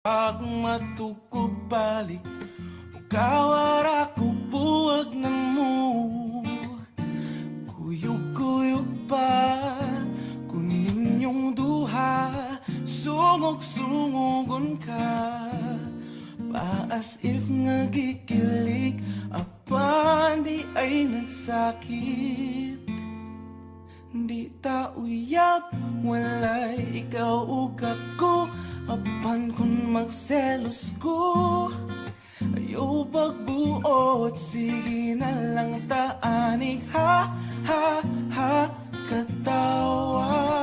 Pag matukog balik, kawara ko buwag na mo. Kuyog-kuyog pa, kunin yung duha, sungog-sungogon ka. Pa as if nagikilig, apan di ay nagsakit. Di ta uyab, walay ikaw ugak ko. Apan kung magselos ko, ayaw pagbuot, sige na lang taanig. Ha, ha, ha, katawa.